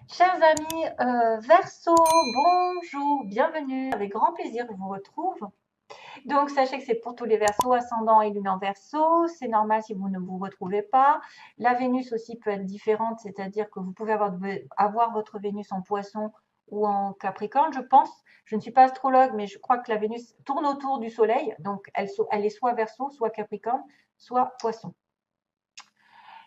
Chers amis Verseau, bonjour, bienvenue. Avec grand plaisir, je vous retrouve. Donc, sachez que c'est pour tous les Verseaux, ascendant et lune en Verseau. C'est normal si vous ne vous retrouvez pas. La Vénus aussi peut être différente, c'est-à-dire que vous pouvez avoir votre Vénus en Poisson ou en Capricorne, je pense. Je ne suis pas astrologue, mais je crois que la Vénus tourne autour du Soleil. Donc, elle est soit Verseau, soit Capricorne, soit Poisson.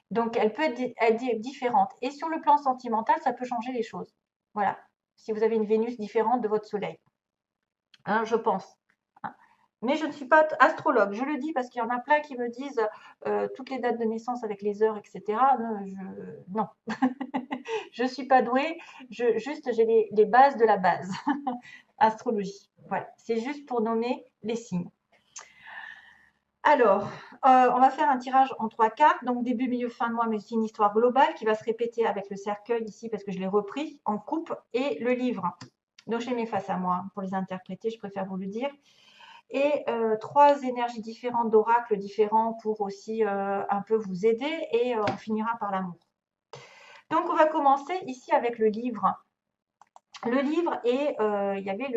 Donc, elle peut être différente. Et sur le plan sentimental, ça peut changer les choses. Voilà. Si vous avez une Vénus différente de votre Soleil, hein, je pense. Hein. Mais je ne suis pas astrologue. Je le dis parce qu'il y en a plein qui me disent toutes les dates de naissance avec les heures, etc. Non, je ne suis pas douée. Juste, j'ai les bases de la base. Astrologie. Voilà. C'est juste pour nommer les signes. Alors, on va faire un tirage en 3 cartes, donc début, milieu, fin de mois, mais aussi une histoire globale qui va se répéter avec le cercueil ici parce que je l'ai repris en coupe et le livre. Donc, je les mets face à moi pour les interpréter, je préfère vous le dire. Et 3 énergies différentes d'oracles différents pour aussi un peu vous aider et on finira par l'amour. Donc, on va commencer ici avec le livre. Le livre et il y avait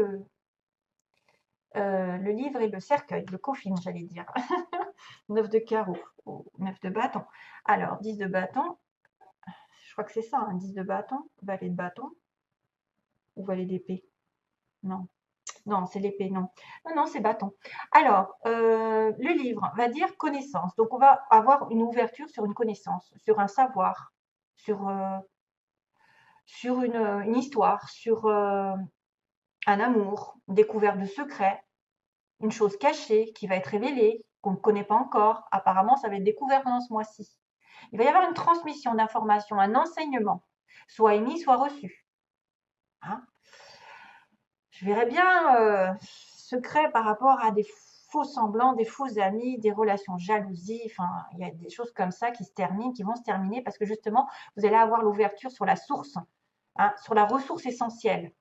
le livre et le cercueil, le coffin, j'allais dire. 9 de carreau, 9 de bâton. Alors, 10 de bâton, je crois que c'est ça, hein, 10 de bâton, valet de bâton, ou valet d'épée. Non, non, c'est l'épée, non. Non, non, c'est bâton. Alors, le livre va dire connaissance. Donc, on va avoir une ouverture sur une connaissance, sur un savoir, sur une histoire, sur un amour, une découverte de secrets, une chose cachée qui va être révélée, qu'on ne connaît pas encore. Apparemment, ça va être découvert pendant ce mois-ci. Il va y avoir une transmission d'informations, un enseignement, soit émis, soit reçu. Hein. Je verrais bien secret par rapport à des faux semblants, des faux amis, des relations jalousie. Enfin, il y a des choses comme ça qui se terminent, qui vont se terminer parce que justement, vous allez avoir l'ouverture sur la source, hein, sur la ressource essentielle.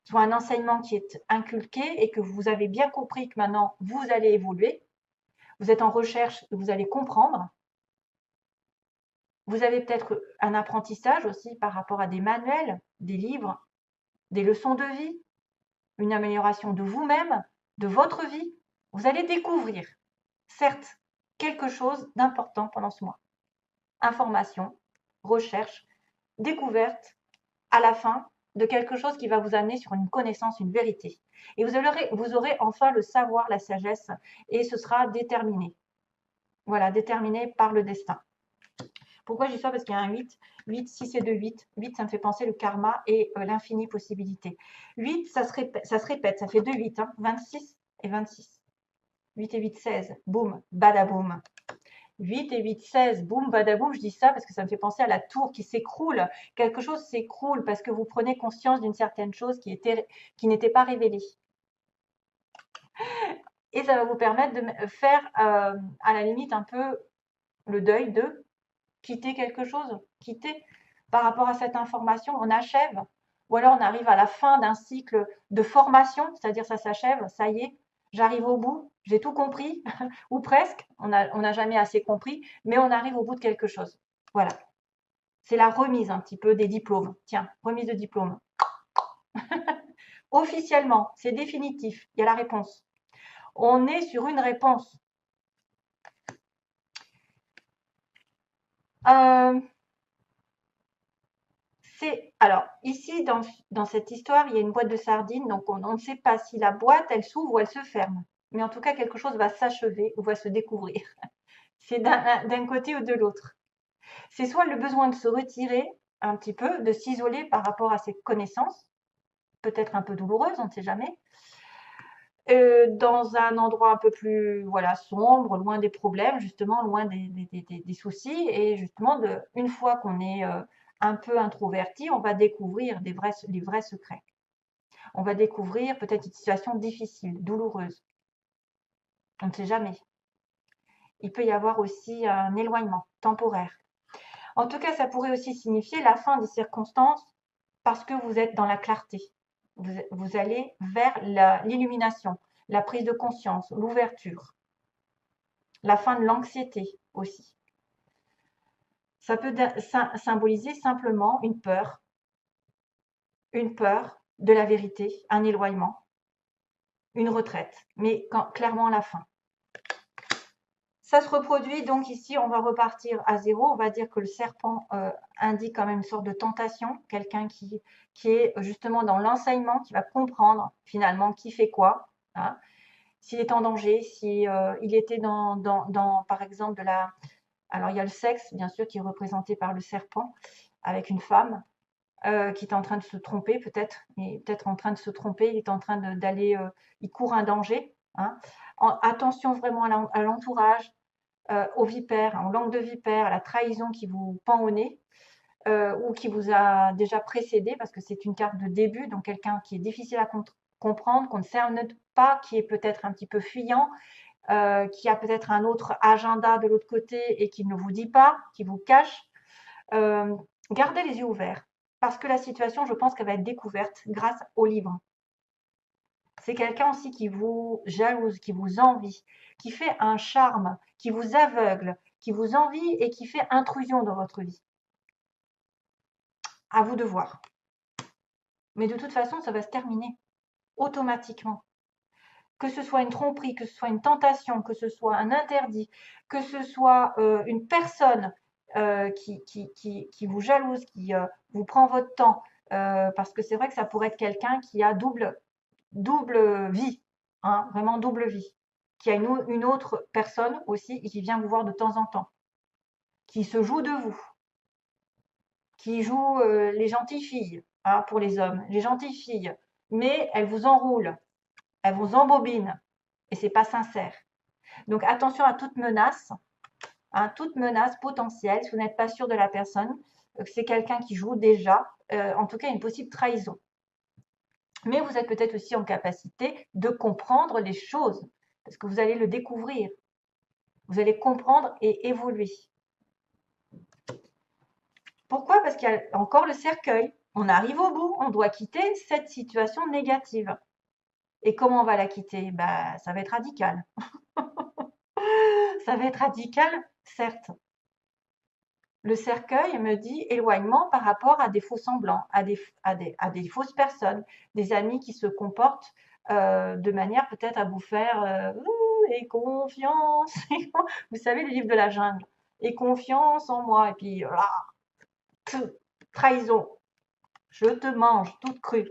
Soit un enseignement qui est inculqué et que vous avez bien compris que maintenant vous allez évoluer. Vous êtes en recherche et vous allez comprendre. Vous avez peut-être un apprentissage aussi par rapport à des manuels, des livres, des leçons de vie, une amélioration de vous-même, de votre vie. Vous allez découvrir, certes, quelque chose d'important pendant ce mois. Information, recherche, découverte, à la fin de quelque chose qui va vous amener sur une connaissance, une vérité. Et vous aurez enfin le savoir, la sagesse, et ce sera déterminé. Voilà, déterminé par le destin. Pourquoi je dis ça? Parce qu'il y a un 8. 8, 6 et 2, 8. 8, ça me fait penser le karma et l'infinie possibilité. 8, ça se répète, ça fait 2, 8. Hein, 26 et 26. 8 et 8, 16. Boum, badaboum. 8 et 8, 16. Boum, badaboum. Je dis ça parce que ça me fait penser à la tour qui s'écroule. Quelque chose s'écroule parce que vous prenez conscience d'une certaine chose qui n'était pas révélée. Et ça va vous permettre de faire, à la limite, un peu le deuil de quitter quelque chose, quitter par rapport à cette information, on achève. Ou alors on arrive à la fin d'un cycle de formation, c'est-à-dire ça s'achève, ça y est, j'arrive au bout, j'ai tout compris, ou presque, on n'a jamais assez compris, mais on arrive au bout de quelque chose. Voilà. C'est la remise un petit peu des diplômes. Tiens, remise de diplôme. Officiellement, c'est définitif, il y a la réponse. On est sur une réponse. Euh, alors, ici, dans cette histoire, il y a une boîte de sardines, donc on ne sait pas si la boîte, elle s'ouvre ou elle se ferme. Mais en tout cas, quelque chose va s'achever ou va se découvrir. C'est d'un côté ou de l'autre. C'est soit le besoin de se retirer un petit peu, de s'isoler par rapport à ses connaissances, peut-être un peu douloureuses, on ne sait jamais, dans un endroit un peu plus voilà, sombre, loin des problèmes, justement, loin des soucis. Et justement, une fois qu'on est un peu introverti, on va découvrir les vrais secrets. On va découvrir peut-être une situation difficile, douloureuse. On ne sait jamais. Il peut y avoir aussi un éloignement temporaire. En tout cas, ça pourrait aussi signifier la fin des circonstances parce que vous êtes dans la clarté. Vous allez vers l'illumination, la prise de conscience, l'ouverture, la fin de l'anxiété aussi. Ça peut symboliser simplement une peur une peur de la vérité, un éloignement, une retraite, mais clairement la fin. Ça se reproduit, donc ici, on va repartir à zéro. On va dire que le serpent indique quand même une sorte de tentation, quelqu'un qui est justement dans l'enseignement, qui va comprendre finalement qui fait quoi, hein. S'il est en danger, si il était par exemple, alors il y a le sexe, bien sûr, qui est représenté par le serpent, avec une femme qui est en train de se tromper, peut-être, mais peut-être en train de se tromper, il est en train d'aller, il court un danger, hein. Attention vraiment à l'entourage, aux vipères, en langue de vipère, à la trahison qui vous pend au nez, ou qui vous a déjà précédé, parce que c'est une carte de début, donc quelqu'un qui est difficile à comprendre, qu'on ne cerne pas, qui est peut-être un petit peu fuyant, qui a peut-être un autre agenda de l'autre côté et qui ne vous dit pas, qui vous cache. Gardez les yeux ouverts, parce que la situation, je pense qu'elle va être découverte grâce au livre. C'est quelqu'un aussi qui vous jalouse, qui vous envie, qui fait un charme, qui vous aveugle, qui vous envie et qui fait intrusion dans votre vie. À vous de voir. Mais de toute façon, ça va se terminer automatiquement. Que ce soit une tromperie, que ce soit une tentation, que ce soit un interdit, que ce soit une personne qui vous jalouse, qui vous prend votre temps, parce que c'est vrai que ça pourrait être quelqu'un qui a double vie, hein, vraiment double vie, qui a une autre personne aussi et qui vient vous voir de temps en temps, qui se joue de vous, qui joue les gentilles filles, hein, pour les hommes, les gentilles filles, mais elles vous enroulent, elles vous embobinent et c'est pas sincère. Donc attention à toute menace potentielle, si vous n'êtes pas sûr de la personne, que c'est quelqu'un qui joue déjà, en tout cas une possible trahison. Mais vous êtes peut-être aussi en capacité de comprendre les choses, parce que vous allez le découvrir. Vous allez comprendre et évoluer. Pourquoi? Parce qu'il y a encore le cercueil. On arrive au bout, on doit quitter cette situation négative. Et comment on va la quitter? Bah, ça va être radical. Ça va être radical, certes. Le cercueil me dit éloignement par rapport à des faux semblants, à des fausses personnes, des amis qui se comportent de manière peut-être à vous faire et confiance. Vous savez, le livre de la jungle. Et confiance en moi. Et puis, trahison. Je te mange toute crue.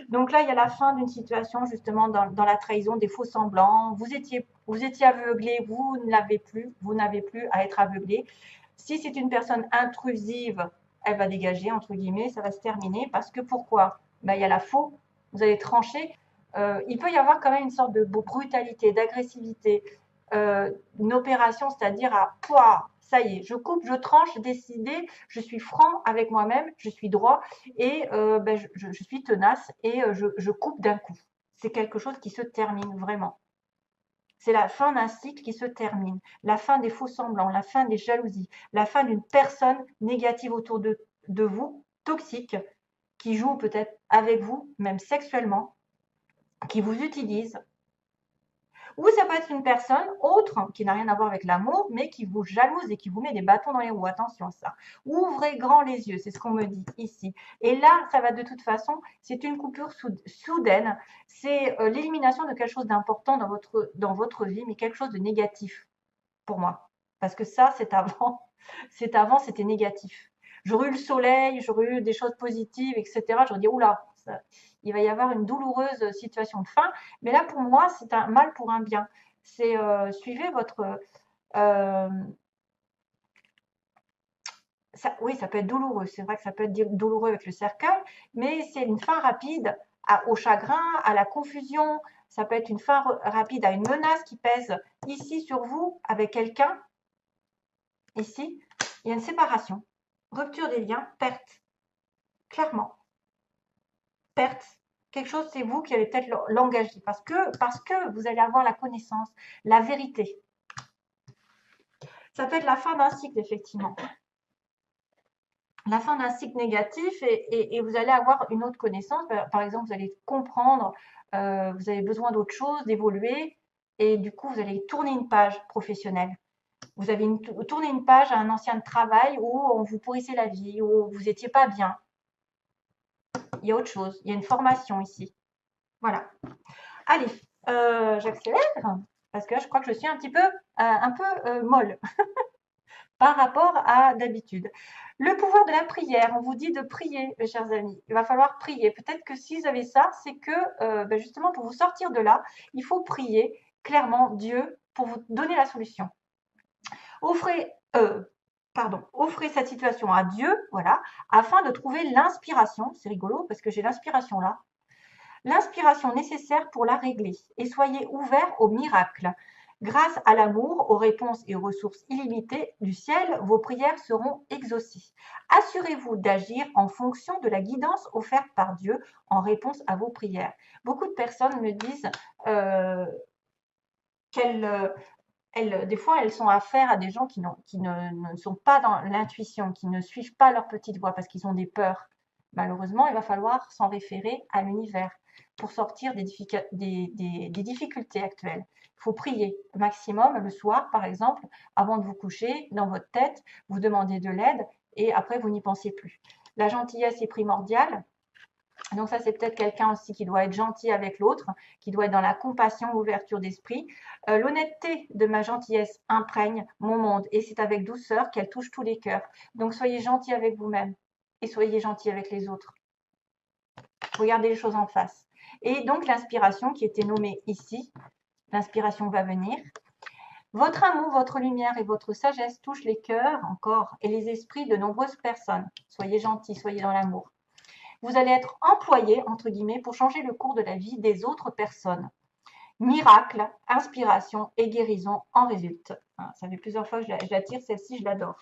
Donc là, il y a la fin d'une situation justement dans la trahison, des faux semblants. Vous étiez aveuglé, vous n'avez plus à être aveuglé. Si c'est une personne intrusive, elle va dégager, entre guillemets, ça va se terminer. Parce que pourquoi? Ben, il y a la faux, vous allez trancher. Il peut y avoir quand même une sorte de brutalité, d'agressivité, une opération, c'est-à-dire à poids. Ça y est, je coupe, je tranche, décidé, je suis franc avec moi-même, je suis droit et ben, je suis tenace et je coupe d'un coup. C'est quelque chose qui se termine vraiment. C'est la fin d'un cycle qui se termine, la fin des faux semblants, la fin des jalousies, la fin d'une personne négative autour de vous, toxique, qui joue peut-être avec vous, même sexuellement, qui vous utilise. Ou ça peut être une personne autre qui n'a rien à voir avec l'amour, mais qui vous jalouse et qui vous met des bâtons dans les roues. Attention à ça. Ouvrez grand les yeux, c'est ce qu'on me dit ici. Et là, ça va de toute façon, c'est une coupure soudaine. C'est l'élimination de quelque chose d'important dans votre vie, mais quelque chose de négatif pour moi. Parce que ça, c'est avant. C'était négatif. J'aurais eu le soleil, j'aurais eu des choses positives, etc. J'aurais dit, oula, il va y avoir une douloureuse situation de fin. Mais là, pour moi, c'est un mal pour un bien. C'est suivez votre. euh, oui, ça peut être douloureux. C'est vrai que ça peut être douloureux avec le cercueil, mais c'est une fin rapide au chagrin, à la confusion. Ça peut être une fin rapide à une menace qui pèse ici sur vous avec quelqu'un. Ici, il y a une séparation, rupture des liens, perte. Clairement, perte. Quelque chose, c'est vous qui allez peut-être l'engager parce que vous allez avoir la connaissance, la vérité. Ça peut être la fin d'un cycle, effectivement. La fin d'un cycle négatif et vous allez avoir une autre connaissance. Par exemple, vous allez comprendre, vous avez besoin d'autre chose, d'évoluer et du coup, vous allez tourner une page professionnelle. Vous avez tourné une page à un ancien travail où on vous pourrissait la vie, où vous n'étiez pas bien. Il y a autre chose. Il y a une formation ici. Voilà. Allez, j'accélère parce que je crois que je suis un petit peu, molle par rapport à d'habitude. Le pouvoir de la prière, on vous dit de prier, mes chers amis. Il va falloir prier. Peut-être que si vous avez ça, c'est que justement pour vous sortir de là, il faut prier clairement Dieu pour vous donner la solution. Offrez, offrez cette situation à Dieu, voilà, afin de trouver l'inspiration. C'est rigolo parce que j'ai l'inspiration là. L'inspiration nécessaire pour la régler et soyez ouverts au miracle. Grâce à l'amour, aux réponses et aux ressources illimitées du ciel, vos prières seront exaucées. Assurez-vous d'agir en fonction de la guidance offerte par Dieu en réponse à vos prières. Beaucoup de personnes me disent des fois, elles sont affaire à des gens qui ne sont pas dans l'intuition, qui ne suivent pas leur petite voix parce qu'ils ont des peurs. Malheureusement, il va falloir s'en référer à l'univers pour sortir des difficultés actuelles. Il faut prier au maximum le soir, par exemple, avant de vous coucher, dans votre tête, vous demandez de l'aide et après, vous n'y pensez plus. La gentillesse est primordiale. Donc ça, c'est peut-être quelqu'un aussi qui doit être gentil avec l'autre, qui doit être dans la compassion, l'ouverture d'esprit. L'honnêteté de ma gentillesse imprègne mon monde et c'est avec douceur qu'elle touche tous les cœurs. Donc soyez gentil avec vous-même et soyez gentil avec les autres. Regardez les choses en face. Et donc l'inspiration qui était nommée ici, l'inspiration va venir. Votre amour, votre lumière et votre sagesse touchent les cœurs encore et les esprits de nombreuses personnes. Soyez gentils, soyez dans l'amour. Vous allez être employé, entre guillemets, pour changer le cours de la vie des autres personnes. Miracle, inspiration et guérison en résultent. Ça fait plusieurs fois que je la tire, celle-ci, je l'adore.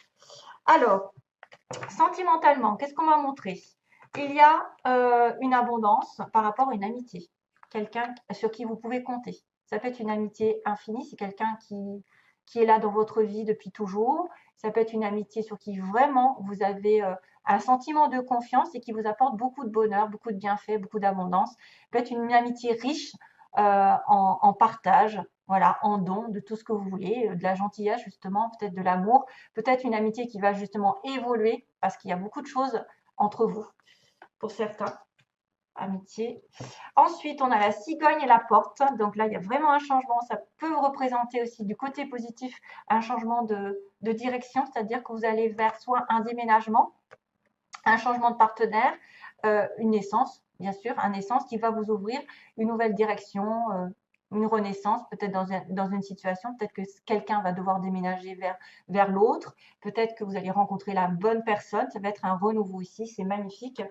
Alors, sentimentalement, qu'est-ce qu'on m'a montré? Il y a une abondance par rapport à une amitié. Quelqu'un sur qui vous pouvez compter. Ça peut être une amitié infinie, c'est quelqu'un qui est là dans votre vie depuis toujours. Ça peut être une amitié sur qui vraiment vous avez un sentiment de confiance et qui vous apporte beaucoup de bonheur, beaucoup de bienfaits, beaucoup d'abondance. Ça peut être une amitié riche en partage, voilà, en don de tout ce que vous voulez, de la gentillesse justement, peut-être de l'amour, peut-être une amitié qui va justement évoluer parce qu'il y a beaucoup de choses entre vous, pour certains, amitié. Ensuite, on a la cigogne et la porte. Donc là, il y a vraiment un changement. Ça peut représenter aussi du côté positif un changement de direction, c'est-à-dire que vous allez vers soit un déménagement, un changement de partenaire, une naissance, bien sûr, une naissance qui va vous ouvrir une nouvelle direction, une renaissance, peut-être dans une situation, peut-être que quelqu'un va devoir déménager vers l'autre, peut-être que vous allez rencontrer la bonne personne, ça va être un renouveau ici, c'est magnifique.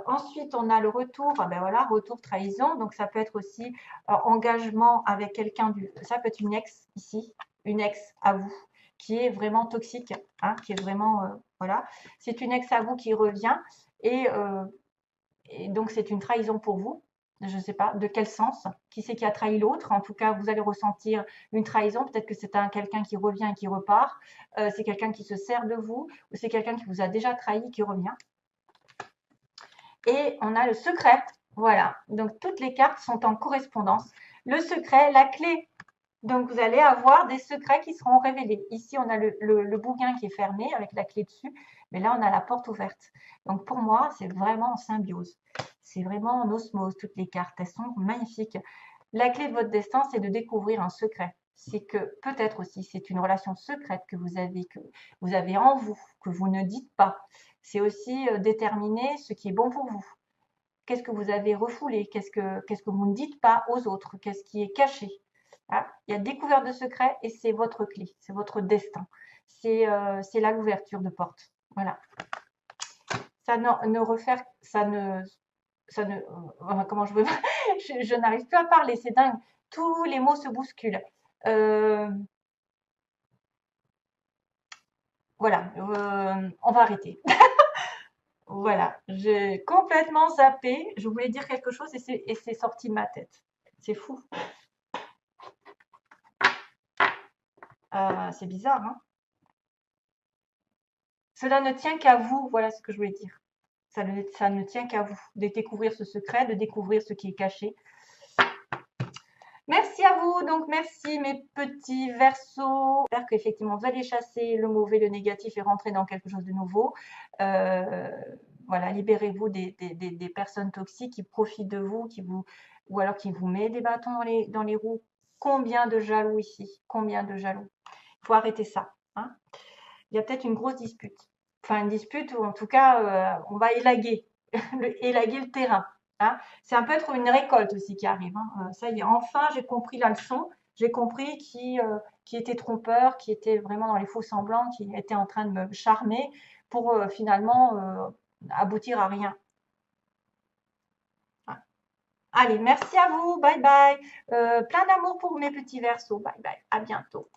Ensuite, on a le retour, voilà, retour trahison, donc ça peut être aussi engagement avec quelqu'un, ça peut être une ex ici, une ex à vous, qui est vraiment toxique, hein, qui est vraiment, voilà, c'est une ex à vous qui revient et donc c'est une trahison pour vous. Je ne sais pas de quel sens, qui c'est qui a trahi l'autre. En tout cas, vous allez ressentir une trahison. Peut-être que c'est quelqu'un qui revient et qui repart. C'est quelqu'un qui se sert de vous ou c'est quelqu'un qui vous a déjà trahi qui revient. Et on a le secret. Voilà. Donc, toutes les cartes sont en correspondance. Le secret, la clé. Donc, vous allez avoir des secrets qui seront révélés. Ici, on a le bouquin qui est fermé avec la clé dessus. Mais là, on a la porte ouverte. Donc, pour moi, c'est vraiment en symbiose. C'est vraiment en osmose, toutes les cartes. Elles sont magnifiques. La clé de votre destin, c'est de découvrir un secret. C'est que peut-être aussi, c'est une relation secrète que vous avez en vous, que vous ne dites pas. C'est aussi déterminer ce qui est bon pour vous. Qu'est-ce que vous avez refoulé? Qu'est-ce que vous ne dites pas aux autres? Qu'est-ce qui est caché? Voilà. Il y a découverte de secrets et c'est votre clé, c'est votre destin. C'est là l'ouverture de porte. Voilà. Comment je n'arrive plus à parler, c'est dingue. Tous les mots se bousculent. Voilà, on va arrêter. Voilà, j'ai complètement zappé. Je voulais dire quelque chose et c'est sorti de ma tête. C'est fou. C'est bizarre, hein? Cela ne tient qu'à vous, voilà ce que je voulais dire. Ça ne tient qu'à vous de découvrir ce secret, de découvrir ce qui est caché. Merci à vous, donc merci mes petits Verseaux. J'espère qu'effectivement vous allez chasser le mauvais, le négatif et rentrer dans quelque chose de nouveau. Voilà, libérez-vous des personnes toxiques qui profitent de vous, ou alors qui vous mettent des bâtons dans les roues. Combien de jaloux ici? Combien de jaloux? Il faut arrêter ça, hein. Il y a peut-être une grosse dispute. Enfin, une dispute, ou en tout cas, on va élaguer, élaguer le terrain, hein. C'est un peu être une récolte aussi qui arrive, hein. Ça y est, enfin, j'ai compris la leçon. J'ai compris qui était trompeur, qui était vraiment dans les faux semblants, qui était en train de me charmer pour finalement aboutir à rien. Ah. Allez, merci à vous. Bye bye. Plein d'amour pour mes petits versos. Bye bye. À bientôt.